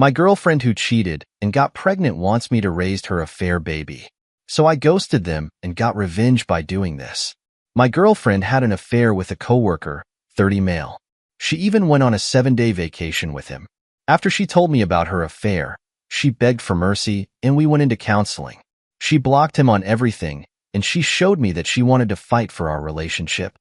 My girlfriend who cheated and got pregnant wants me to raise her affair baby. So I ghosted them and got revenge by doing this. My girlfriend had an affair with a coworker, 30 male. She even went on a 7-day vacation with him. After she told me about her affair, she begged for mercy and we went into counseling. She blocked him on everything and she showed me that she wanted to fight for our relationship.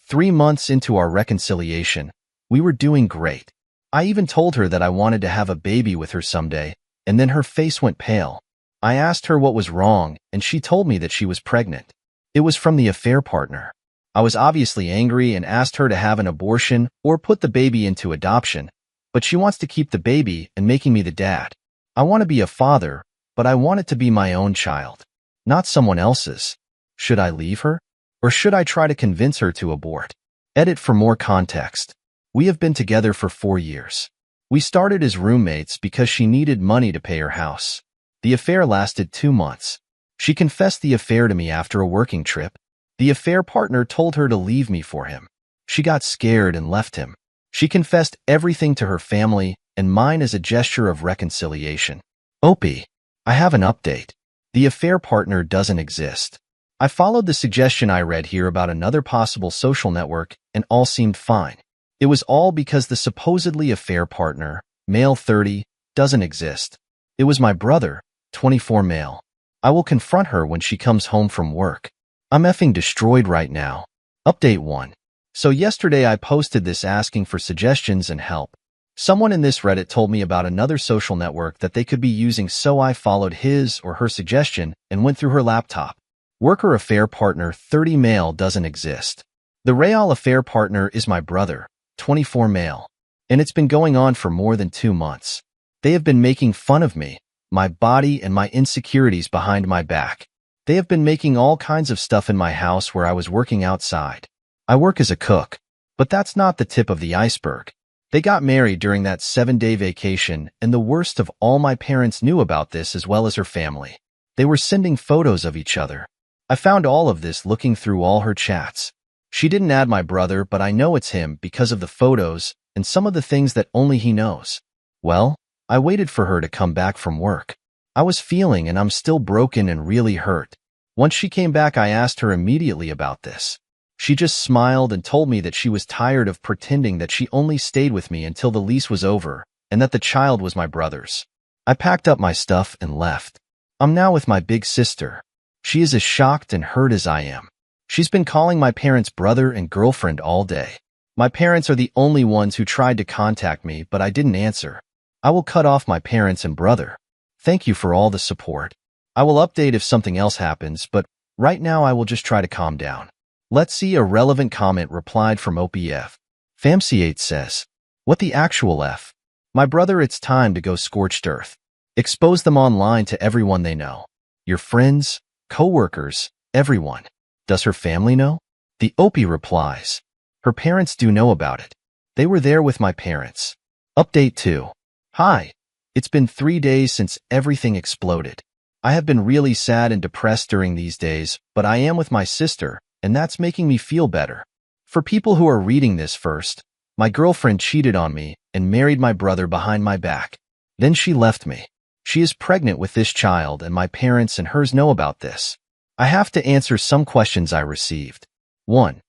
3 months into our reconciliation, we were doing great. I even told her that I wanted to have a baby with her someday, and then her face went pale. I asked her what was wrong, and she told me that she was pregnant. It was from the affair partner. I was obviously angry and asked her to have an abortion or put the baby into adoption, but she wants to keep the baby and making me the dad. I want to be a father, but I want it to be my own child, not someone else's. Should I leave her? Or should I try to convince her to abort? Edit for more context. We have been together for 4 years. We started as roommates because she needed money to pay her house. The affair lasted 2 months. She confessed the affair to me after a working trip. The affair partner told her to leave me for him. She got scared and left him. She confessed everything to her family and mine as a gesture of reconciliation. Opie, I have an update. The affair partner doesn't exist. I followed the suggestion I read here about another possible social network and all seemed fine. It was all because the supposedly affair partner, male 30, doesn't exist. It was my brother, 24 male. I will confront her when she comes home from work. I'm effing destroyed right now. Update 1. So yesterday I posted this asking for suggestions and help. Someone in this Reddit told me about another social network that they could be using, so I followed his or her suggestion and went through her laptop. Worker affair partner 30 male doesn't exist. The real affair partner is my brother, 24 male. And it's been going on for more than 2 months. They have been making fun of me, my body and my insecurities behind my back. They have been making all kinds of stuff in my house where I was working outside. I work as a cook, but that's not the tip of the iceberg. They got married during that 7-day vacation, and the worst of all, my parents knew about this as well as her family. They were sending photos of each other. I found all of this looking through all her chats. She didn't add my brother, but I know it's him because of the photos and some of the things that only he knows. Well, I waited for her to come back from work. I was feeling and I'm still broken and really hurt. Once she came back, I asked her immediately about this. She just smiled and told me that she was tired of pretending that she only stayed with me until the lease was over and that the child was my brother's. I packed up my stuff and left. I'm now with my big sister. She is as shocked and hurt as I am. She's been calling my parents brother and girlfriend all day. My parents are the only ones who tried to contact me, but I didn't answer. I will cut off my parents and brother. Thank you for all the support. I will update if something else happens, but right now I will just try to calm down. Let's see a relevant comment replied from OPF. Famcy8 says, what the actual F? My brother, it's time to go scorched earth. Expose them online to everyone they know. Your friends, co-workers, everyone. Does her family know? The Opie replies, her parents do know about it. They were there with my parents. Update 2. Hi. It's been 3 days since everything exploded. I have been really sad and depressed during these days, but I am with my sister, and that's making me feel better. For people who are reading this first, my girlfriend cheated on me and married my brother behind my back. Then she left me. She is pregnant with this child, and my parents and hers know about this. I have to answer some questions I received. 1.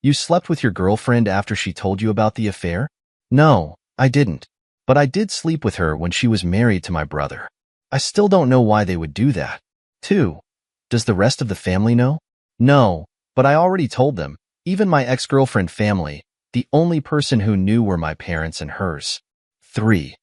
You slept with your girlfriend after she told you about the affair? No, I didn't. But I did sleep with her when she was married to my brother. I still don't know why they would do that. 2. Does the rest of the family know? No, but I already told them. Even my ex-girlfriend family, the only person who knew were my parents and hers. 3.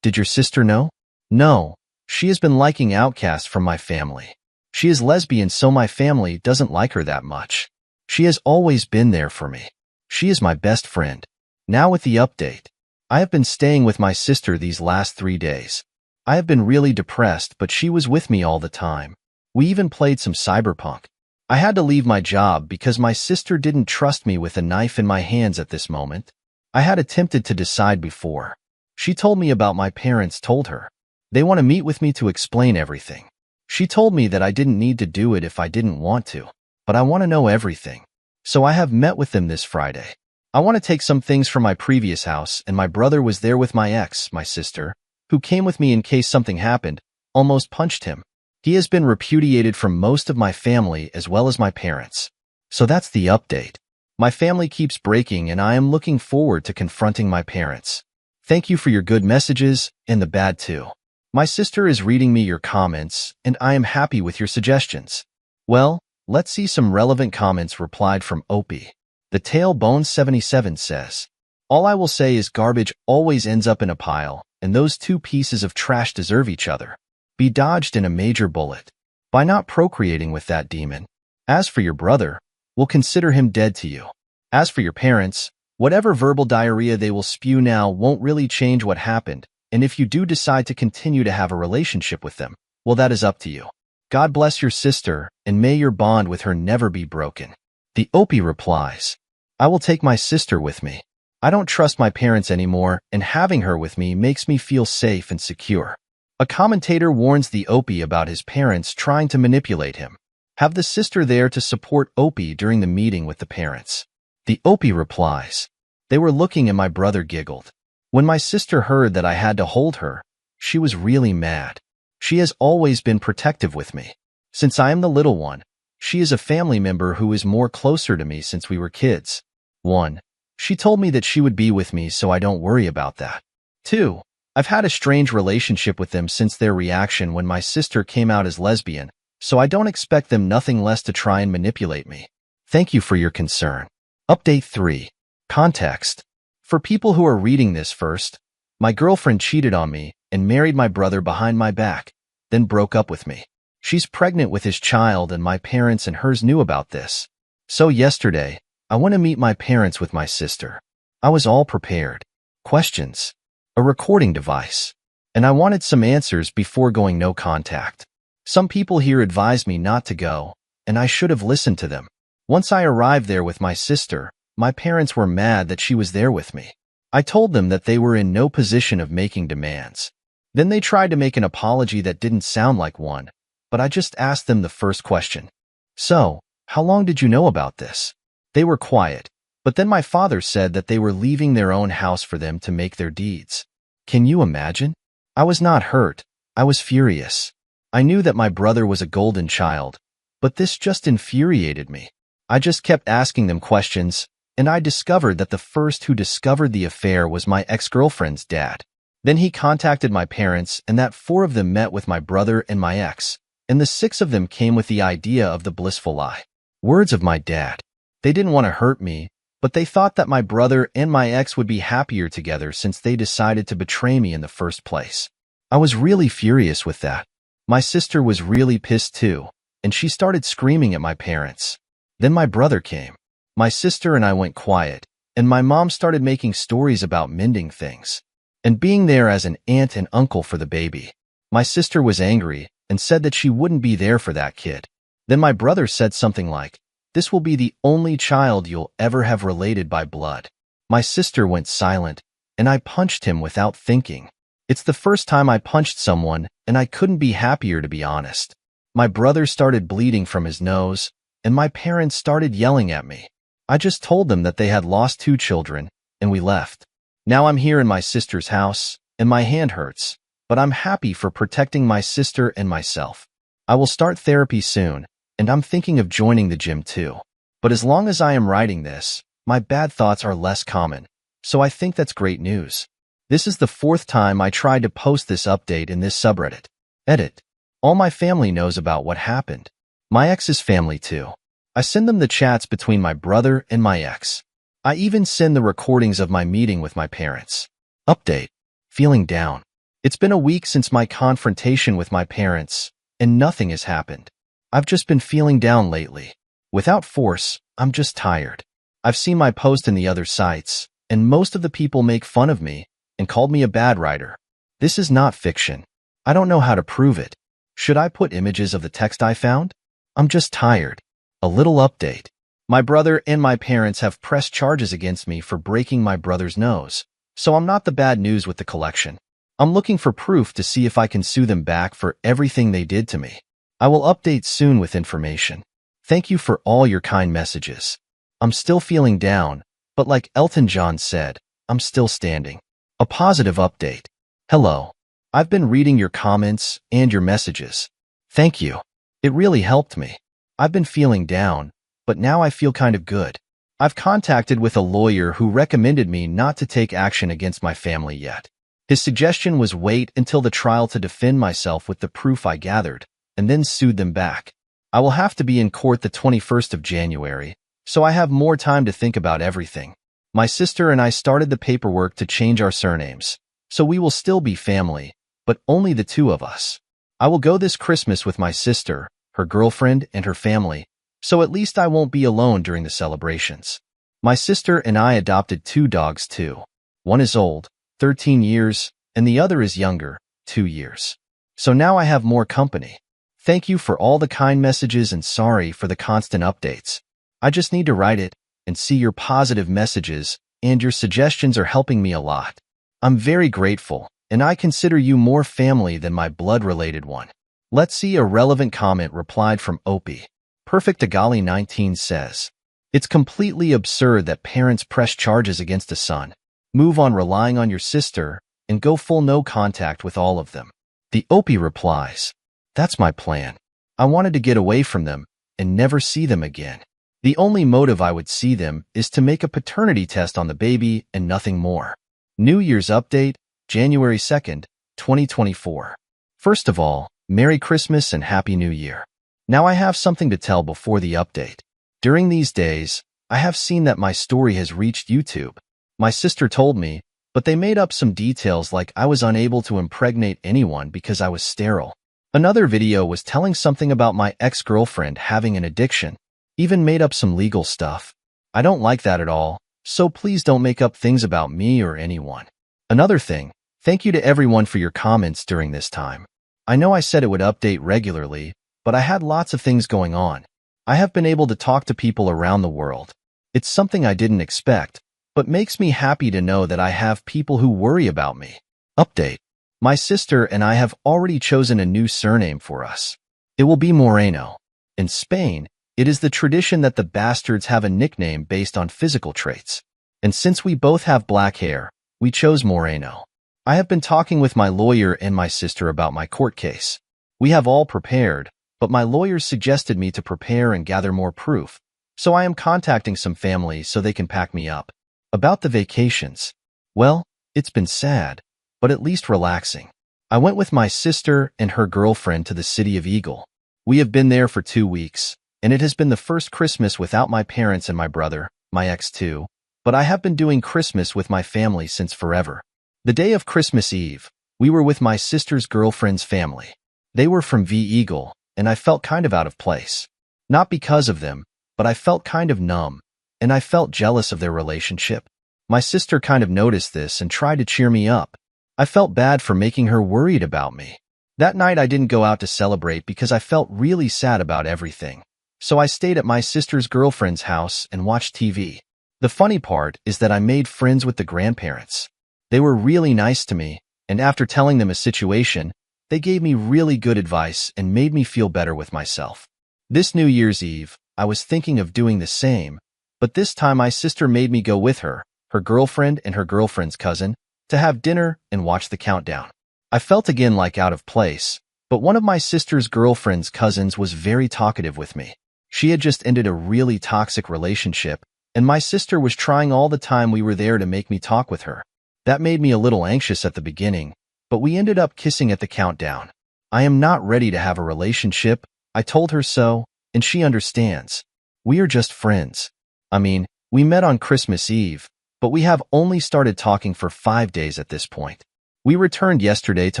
Did your sister know? No, she has been liking outcasts from my family. She is lesbian, so my family doesn't like her that much. She has always been there for me. She is my best friend. Now with the update. I have been staying with my sister these last 3 days. I have been really depressed, but she was with me all the time. We even played some Cyberpunk. I had to leave my job because my sister didn't trust me with a knife in my hands at this moment. I had attempted to decide before. She told me about my parents told her. They want to meet with me to explain everything. She told me that I didn't need to do it if I didn't want to, but I want to know everything. So I have met with them this Friday. I want to take some things from my previous house, and my brother was there with my ex, my sister. who came with me in case something happened, almost punched him. He has been repudiated from most of my family as well as my parents. So that's the update. My family keeps breaking and I am looking forward to confronting my parents. Thank you for your good messages and the bad too. My sister is reading me your comments and I am happy with your suggestions. Well, let's see some relevant comments replied from Opie. The Tailbone 77 says, all I will say is garbage always ends up in a pile, and those two pieces of trash deserve each other. Be dodged in a major bullet by not procreating with that demon. As for your brother, we'll consider him dead to you. As for your parents, whatever verbal diarrhea they will spew now won't really change what happened, and if you do decide to continue to have a relationship with them, well, that is up to you. God bless your sister, and may your bond with her never be broken. The Opie replies, I will take my sister with me. I don't trust my parents anymore, and having her with me makes me feel safe and secure. A commentator warns the Opie about his parents trying to manipulate him. Have the sister there to support Opie during the meeting with the parents. The Opie replies, they were looking and my brother giggled. When my sister heard that I had to hold her, she was really mad. She has always been protective with me. Since I am the little one, she is a family member who is more closer to me since we were kids. 1. She told me that she would be with me so I don't worry about that. 2. I've had a strange relationship with them since their reaction when my sister came out as lesbian, so I don't expect them nothing less to try and manipulate me. Thank you for your concern. Update 3. Context. For people who are reading this first, my girlfriend cheated on me and married my brother behind my back, then broke up with me. She's pregnant with his child and my parents and hers knew about this. So yesterday, I went to meet my parents with my sister. I was all prepared. Questions. A recording device. And I wanted some answers before going no contact. Some people here advised me not to go, and I should have listened to them. Once I arrived there with my sister, my parents were mad that she was there with me. I told them that they were in no position of making demands. Then they tried to make an apology that didn't sound like one, but I just asked them the first question. So, how long did you know about this? They were quiet, but then my father said that they were leaving their own house for them to make their deeds. Can you imagine? I was not hurt. I was furious. I knew that my brother was a golden child, but this just infuriated me. I just kept asking them questions, and I discovered that the first who discovered the affair was my ex-girlfriend's dad. Then he contacted my parents, and that 4 of them met with my brother and my ex, and the 6 of them came with the idea of the blissful lie. Words of my dad. They didn't want to hurt me, but they thought that my brother and my ex would be happier together since they decided to betray me in the first place. I was really furious with that. My sister was really pissed too, and she started screaming at my parents. Then my brother came. My sister and I went quiet, and my mom started making stories about mending things and being there as an aunt and uncle for the baby. My sister was angry and said that she wouldn't be there for that kid. Then my brother said something like, "This will be the only child you'll ever have related by blood." My sister went silent, and I punched him without thinking. It's the first time I punched someone, and I couldn't be happier to be honest. My brother started bleeding from his nose, and my parents started yelling at me. I just told them that they had lost 2 children, and we left. Now I'm here in my sister's house, and my hand hurts, but I'm happy for protecting my sister and myself. I will start therapy soon, and I'm thinking of joining the gym too. But as long as I am writing this, my bad thoughts are less common, so I think that's great news. This is the 4th time I tried to post this update in this subreddit. Edit. All my family knows about what happened. My ex's family too. I send them the chats between my brother and my ex. I even send the recordings of my meeting with my parents. Update. Feeling down. It's been a week since my confrontation with my parents, and nothing has happened. I've just been feeling down lately. Without force, I'm just tired. I've seen my post in the other sites, and most of the people make fun of me and called me a bad writer. This is not fiction. I don't know how to prove it. Should I put images of the text I found? I'm just tired. A little update. My brother and my parents have pressed charges against me for breaking my brother's nose, so I'm not the bad news with the collection. I'm looking for proof to see if I can sue them back for everything they did to me. I will update soon with information. Thank you for all your kind messages. I'm still feeling down, but like Elton John said, I'm still standing. A positive update. Hello. I've been reading your comments and your messages. Thank you. It really helped me. I've been feeling down, but now I feel kind of good. I've contacted with a lawyer who recommended me not to take action against my family yet. His suggestion was wait until the trial to defend myself with the proof I gathered, and then sued them back. I will have to be in court the 21st of January, so I have more time to think about everything. My sister and I started the paperwork to change our surnames, so we will still be family, but only the two of us. I will go this Christmas with my sister, her girlfriend, and her family, so at least I won't be alone during the celebrations. My sister and I adopted 2 dogs too. One is old, 13 years, and the other is younger, 2 years. So now I have more company. Thank you for all the kind messages and sorry for the constant updates. I just need to write it and see your positive messages, and your suggestions are helping me a lot. I'm very grateful, and I consider you more family than my blood-related one. Let's see a relevant comment replied from Opie. Perfect Agali 19 says, it's completely absurd that parents press charges against a son. Move on relying on your sister and go full no contact with all of them. The Opie replies, that's my plan. I wanted to get away from them and never see them again. The only motive I would see them is to make a paternity test on the baby and nothing more. New Year's update, January 2nd, 2024. First of all, Merry Christmas and Happy New Year. Now I have something to tell before the update. During these days, I have seen that my story has reached YouTube. My sister told me, but they made up some details like I was unable to impregnate anyone because I was sterile. Another video was telling something about my ex-girlfriend having an addiction. Even made up some legal stuff. I don't like that at all, so please don't make up things about me or anyone. Another thing, thank you to everyone for your comments during this time. I know I said it would update regularly, but I had lots of things going on. I have been able to talk to people around the world. It's something I didn't expect, but makes me happy to know that I have people who worry about me. Update. My sister and I have already chosen a new surname for us. It will be Moreno. In Spain, it is the tradition that the bastards have a nickname based on physical traits. And since we both have black hair, we chose Moreno. I have been talking with my lawyer and my sister about my court case. We have all prepared, but my lawyers suggested me to prepare and gather more proof, so I am contacting some family so they can pack me up. About the vacations. Well, it's been sad, but at least relaxing. I went with my sister and her girlfriend to the city of Eagle. We have been there for 2 weeks, and it has been the first Christmas without my parents and my brother, my ex too, but I have been doing Christmas with my family since forever. The day of Christmas Eve, we were with my sister's girlfriend's family. They were from V Eagle, and I felt kind of out of place. Not because of them, but I felt kind of numb, and I felt jealous of their relationship. My sister kind of noticed this and tried to cheer me up. I felt bad for making her worried about me. That night I didn't go out to celebrate because I felt really sad about everything. So I stayed at my sister's girlfriend's house and watched TV. The funny part is that I made friends with the grandparents. They were really nice to me, and after telling them a situation, they gave me really good advice and made me feel better with myself. This New Year's Eve, I was thinking of doing the same, but this time my sister made me go with her, her girlfriend and her girlfriend's cousin, to have dinner and watch the countdown. I felt again like out of place, but one of my sister's girlfriend's cousins was very talkative with me. She had just ended a really toxic relationship, and my sister was trying all the time we were there to make me talk with her. That made me a little anxious at the beginning, but we ended up kissing at the countdown. I am not ready to have a relationship. I told her so, and she understands. We are just friends. I mean, we met on Christmas Eve, but we have only started talking for 5 days at this point. We returned yesterday to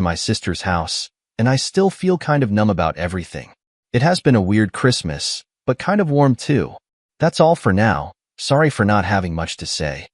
my sister's house, and I still feel kind of numb about everything. It has been a weird Christmas, but kind of warm too. That's all for now. Sorry for not having much to say.